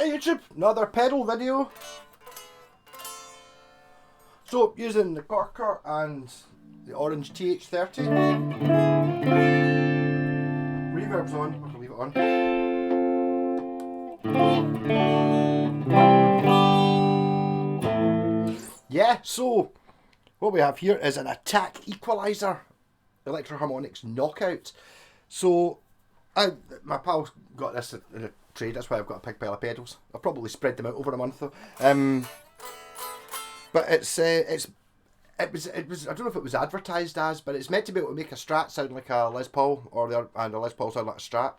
YouTube, another pedal video. So using the Corker and the Orange TH30. Reverb's on, I'm gonna leave it on. Yeah, so what we have here is an Attack Equalizer Electro-Harmonix Knockout. So my pal got this in a trade, that's why I've got a big pile of pedals. I've probably spread them out over a month though. But it was I don't know if it was advertised as, but it's meant to be able to make a Strat sound like a Les Paul, and a Les Paul sound like a Strat.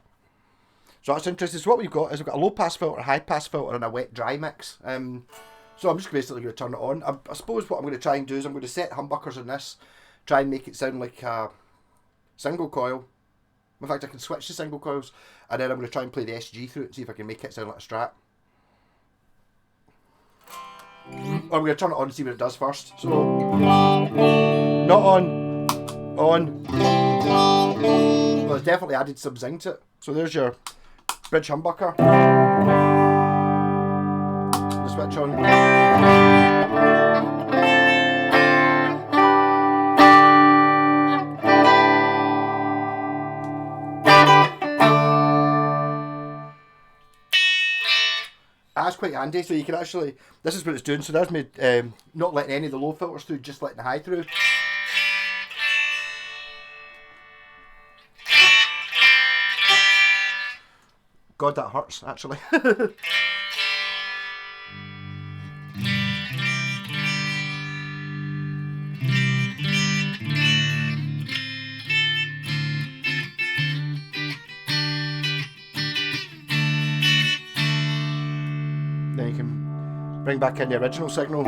So that's interesting. So what we've got is we've got a low pass filter, a high pass filter, and a wet dry mix. So I'm just basically going to turn it on. I suppose what I'm going to try and do is I'm going to set humbuckers on this, try and make it sound like a single coil. In fact, I can switch to single coils, and then I'm going to try and play the SG through it and see if I can make it sound like a Strat. I'm going to turn it on and see what it does first. So, not on, on. Well, it's definitely added some zing to it. So there's your bridge humbucker. The switch on. That's quite handy, so you can actually, this is what it's doing, so there's me not letting any of the low filters through, just letting the high through. God, that hurts, actually. Then you can bring back in the original signal.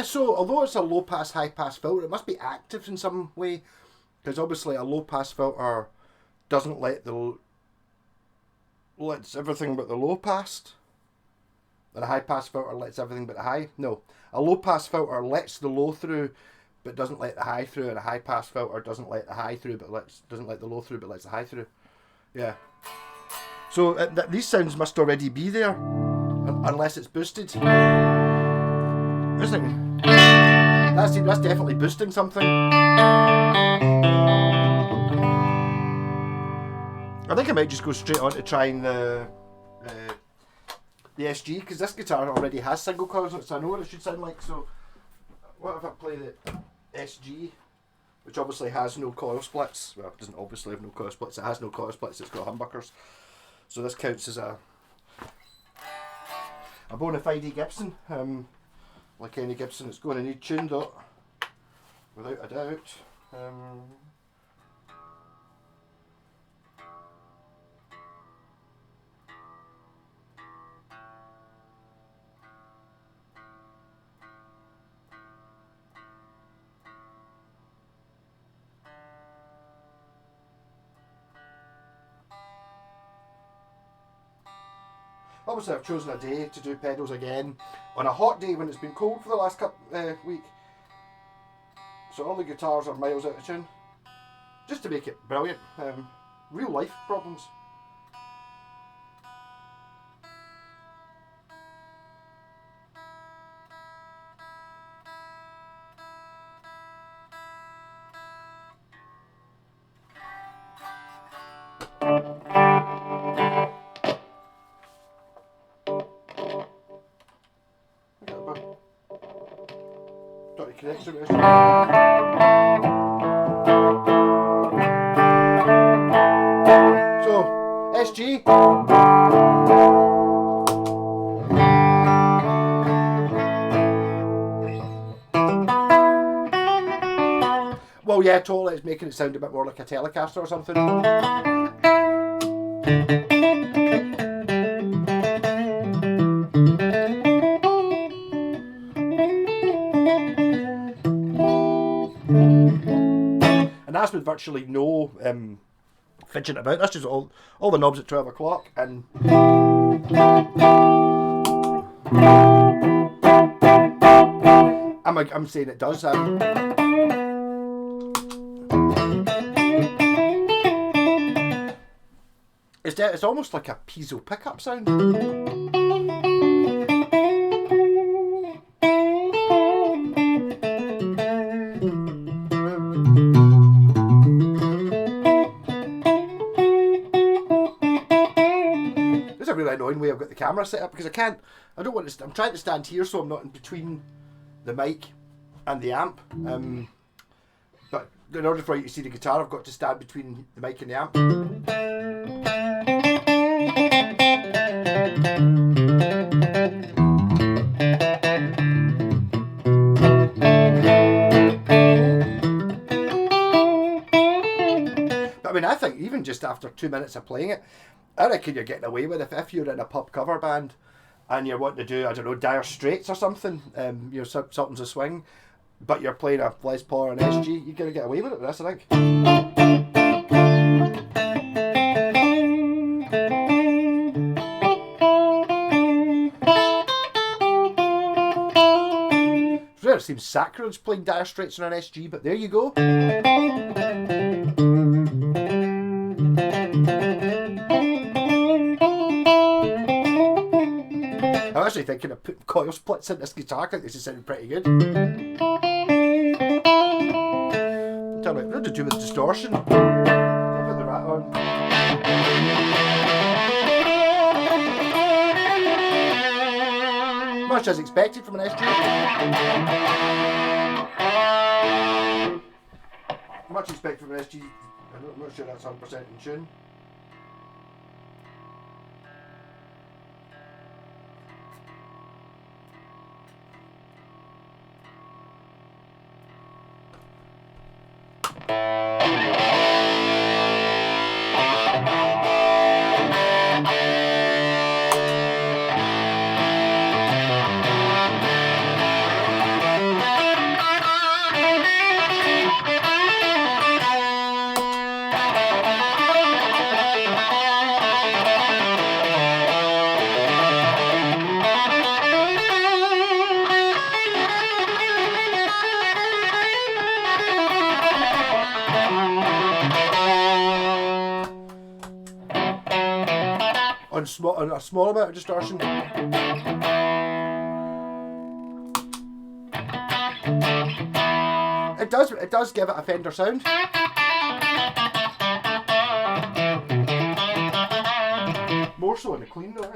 So although it's a low pass, high pass filter, it must be active in some way, because obviously a low pass filter doesn't lets everything but the low pass, and a high pass filter lets everything but the high. No, a low pass filter lets the low through, but doesn't let the high through, and a high pass filter doesn't let the high through, but doesn't let the low through, but lets the high through. Yeah. So these sounds must already be there, unless it's boosted. That's definitely boosting something. I think I might just go straight on to trying the SG, because this guitar already has single coils, so I know what it should sound like. So what if I play the SG, which obviously has no coil splits? Well, it doesn't obviously have no coil splits. It has no coil splits. It's got humbuckers. So this counts as a bona fide Gibson. Like any Gibson, it's going to need tuned up, without a doubt. Obviously I've chosen a day to do pedals again, on a hot day when it's been cold for the last week. So all the guitars are miles out of tune, just to make it brilliant. Real life problems. Connection. So SG. Oh yeah, totally. It's making it sound a bit more like a Telecaster or something. And that's with virtually no fidgeting about. That's just all the knobs at 12 o'clock. And I'm saying it does. It's almost like a piezo pickup sound. It's a really annoying way I've got the camera set up because I don't want to. I'm trying to stand here so I'm not in between the mic and the amp. But in order for you to see the guitar, I've got to stand between the mic and the amp. But I mean, I think even just after 2 minutes of playing it, I reckon you're getting away with it. If you're in a pub cover band and you're wanting to do, I don't know, Dire Straits or something, something's a swing, but you're playing a Les Paul or an SG, you're going to get away with it with this, I think. It seems sacrilege playing Dire Straits on an SG, but there you go. I'm actually thinking of putting coil splits in this guitar. I think this is sounding pretty good. Tell me, what to do with distortion? I'll put the rat on. Much as expected from an SG. Much expected from an SG. I'm not sure that's 100% in tune. On a small amount of distortion. It does give it a Fender sound. More so in the clean though.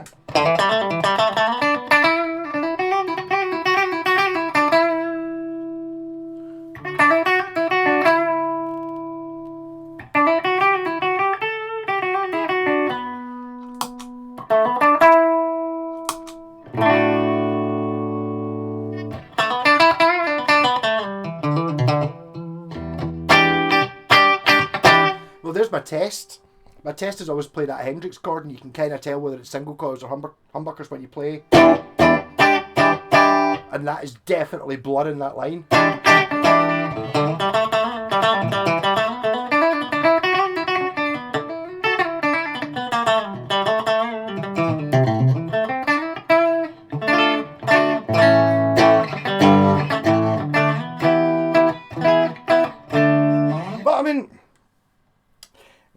Well, there's my test. My test is always play that Hendrix chord, and you can kind of tell whether it's single coils or humbuckers when you play. And that is definitely blurring that line. But I mean,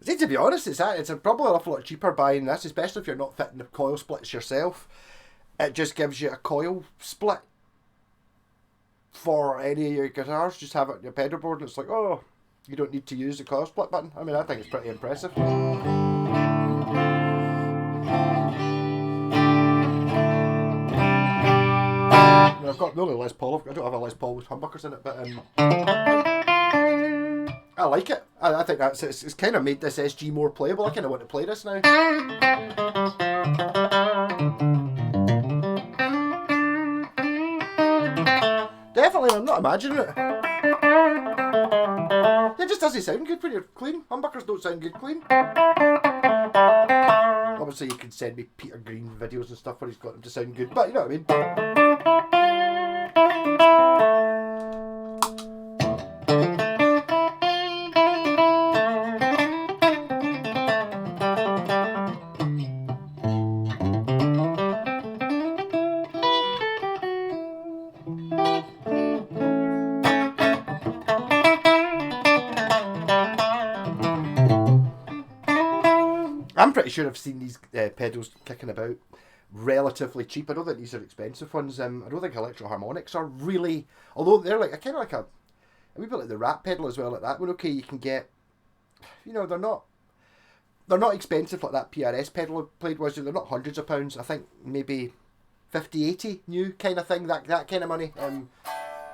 to be honest, it's probably an awful lot cheaper buying this, especially if you're not fitting the coil splits yourself. It just gives you a coil split for any of your guitars. Just have it on your pedal board, and it's like, oh, you don't need to use the coil split button. I mean, I think it's pretty impressive. I've got the only Les Paul. I don't have a Les Paul with humbuckers in it, but I like it. I think it's kind of made this SG more playable. I kind of want to play this now. Definitely, I'm not imagining it. doesn't sound good when you're clean. Humbuckers don't sound good clean. Obviously, you can send me Peter Green videos and stuff where he's got them to sound good, but you know what I mean. I'm pretty sure I've seen these pedals kicking about relatively cheap. I don't think these are expensive ones. I don't think Electro-Harmonics are really, although they're like kind of like a wee bit like the Rat pedal as well. Like that one, okay, you can get, you know, they're not expensive like that PRS pedal I played was. They're not hundreds of pounds. I think maybe 50, 80 new kind of thing. That kind of money.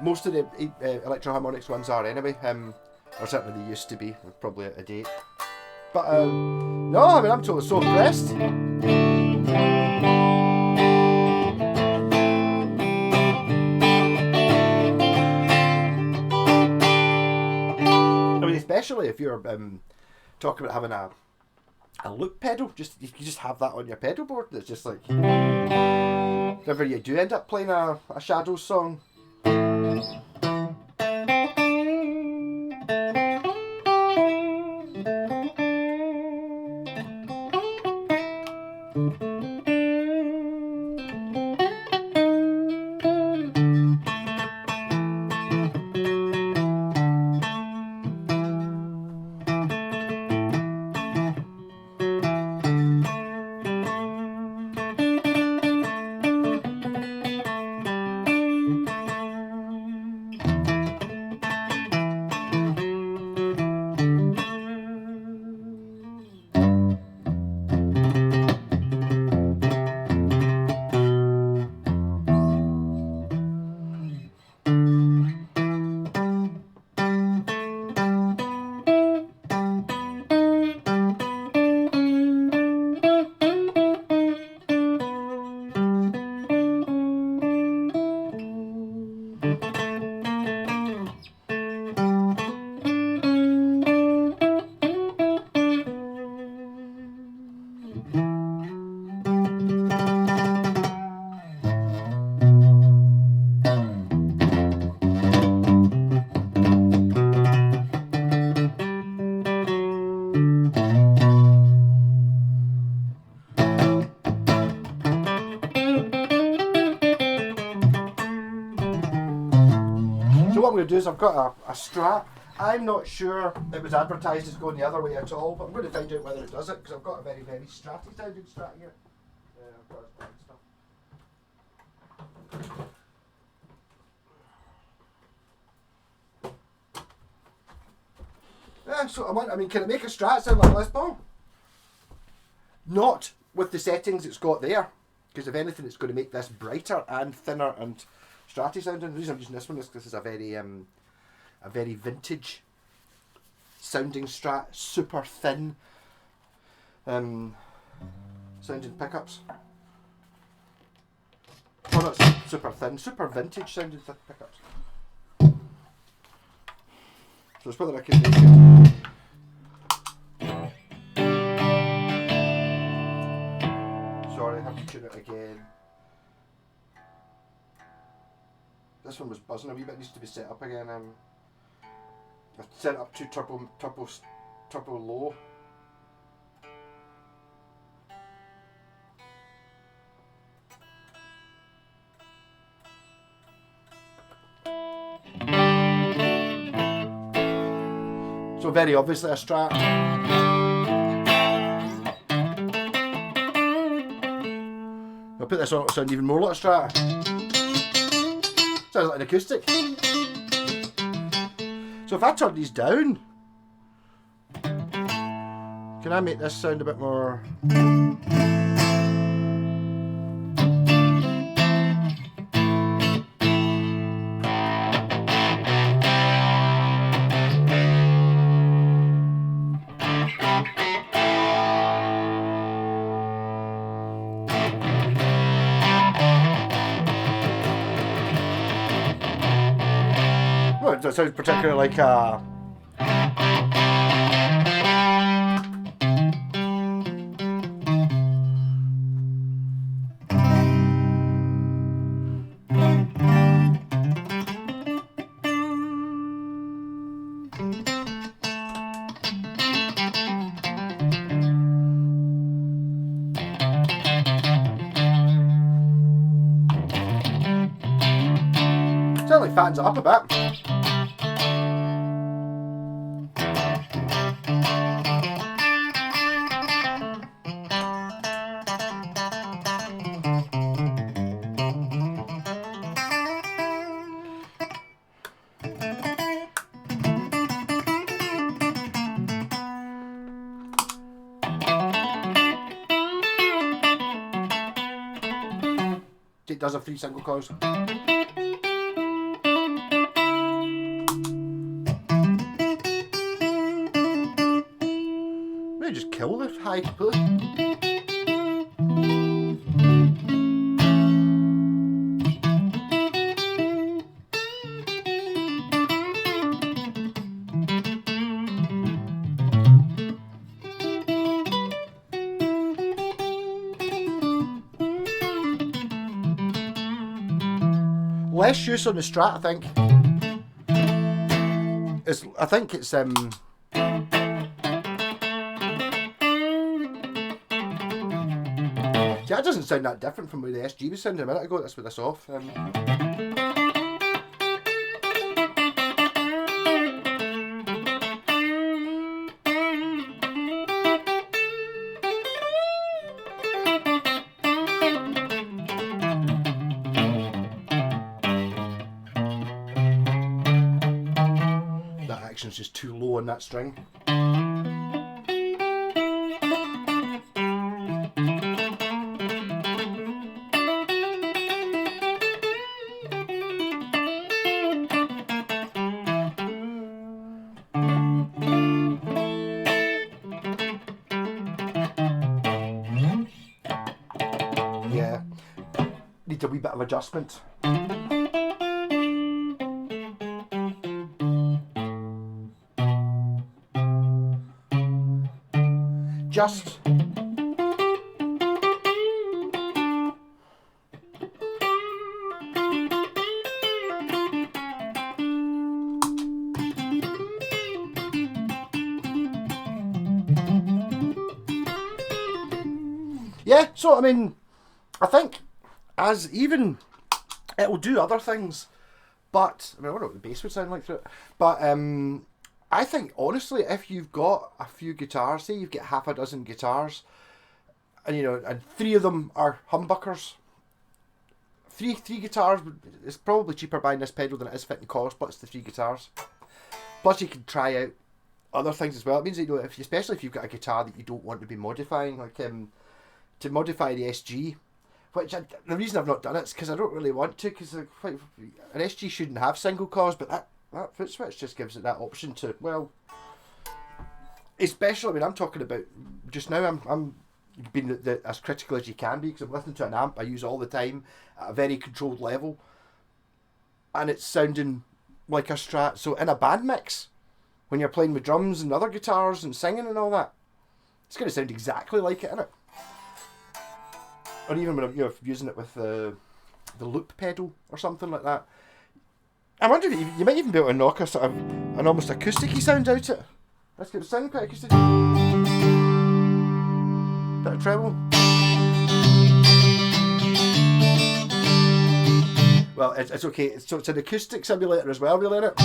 Most of the Electro-Harmonics ones are anyway. Or certainly they used to be. They're probably out of date. But no, I mean, I'm totally so impressed. I mean, especially if you're talking about having a loop pedal, you just have that on your pedal board. It's just like whenever you do end up playing a Shadows song. What I'm going to do is I've got a Strat. I'm not sure it was advertised as going the other way at all, but I'm going to find out whether it does it, because I've got a very, very Stratty sounding Strat here. I've got stuff. Yeah, so I mean, can it make a Strat sound like Les Paul? Not with the settings it's got there, because if anything, it's going to make this brighter and thinner and Stratty sounding. The reason I'm using this one is because it's a very vintage sounding Strat, super thin sounding pickups. Oh, not super thin, super vintage sounding pickups. So it's whether I can make it. Sorry, I have to tune it again. This one was buzzing a wee bit, it needs to be set up again. I've set it up to turbo low. So very obviously a Strat. I'll put this on, it'll sound even more like a Strat. Sounds like an acoustic. So if I turn these down, can I make this sound a bit more? Well, it sounds particularly like a certainly fattens it up a bit. It does have 3 single coils. Maybe just kill the high completely. Less use on the Strat, I think. I think it's yeah, it doesn't sound that different from the way the SG was sounding a minute ago. That's with this off. That action's just too low on that string. Yeah, needs a wee bit of adjustment. Just yeah, so I mean, I think as even it'll do other things, but I mean, I don't know what the bass would sound like through it, but I think honestly, if you've got a few guitars, say you've got half a dozen guitars, and and 3 of them are humbuckers, three guitars, it's probably cheaper buying this pedal than it is fitting cost, but it's the 3 guitars. Plus you can try out other things as well. It means that, especially if you've got a guitar that you don't want to be modifying, like to modify the SG, which the reason I've not done it is because I don't really want to, because an SG shouldn't have single coils, but that foot switch just gives it that option to, well, especially when I'm talking about just now, I'm being as critical as you can be, because I'm listening to an amp I use all the time at a very controlled level, and it's sounding like a Strat. So in a band mix, when you're playing with drums and other guitars and singing and all that, it's going to sound exactly like it, innit? Or even when I'm using it with the loop pedal or something like that. I wonder if you might even be able to knock a sort of an almost acoustic-y sound out it. Let's get it sounding quite acoustic. Bit of treble. Well, it's okay. So it's an acoustic simulator as well, really, isn't it?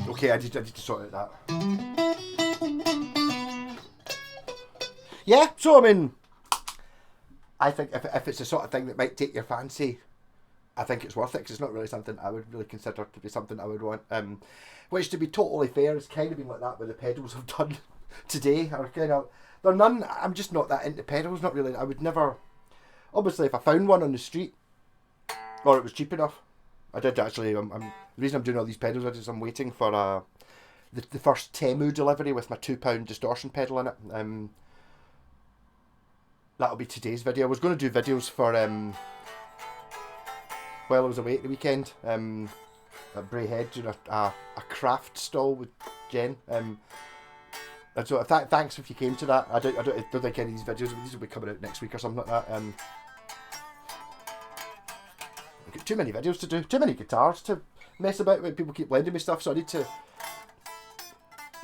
Okay, I need to sort out that. Yeah, so I mean, I think if it's the sort of thing that might take your fancy, I think it's worth it, because it's not really something I would really consider to be something I would want. Which, to be totally fair, has kind of been like that with the pedals I've done today. They're none. I'm just not that into pedals. Not really. I would never. Obviously, if I found one on the street, or it was cheap enough, I did actually. The reason I'm doing all these pedals is I'm waiting for the first Temu delivery with my £2 distortion pedal in it. That'll be today's video. I was going to do videos for while I was away at the weekend. At Bray Head, doing a craft stall with Jen. And so thanks if you came to that. I don't think any of these videos, these will be coming out next week or something like that. I've got too many videos to do, too many guitars to mess about with. People keep lending me stuff, so I need to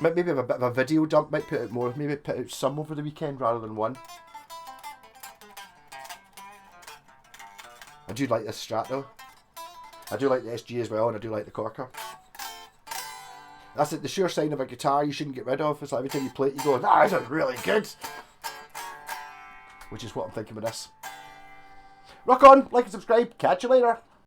maybe have a bit of a video dump. Might put out more, maybe put out some over the weekend rather than one. I do like this Strat though. I do like the SG as well, and I do like the Corker. That's the sure sign of a guitar you shouldn't get rid of. It's like every time you play it, you go, "Ah, this is really good." Which is what I'm thinking with this. Rock on, like and subscribe. Catch you later.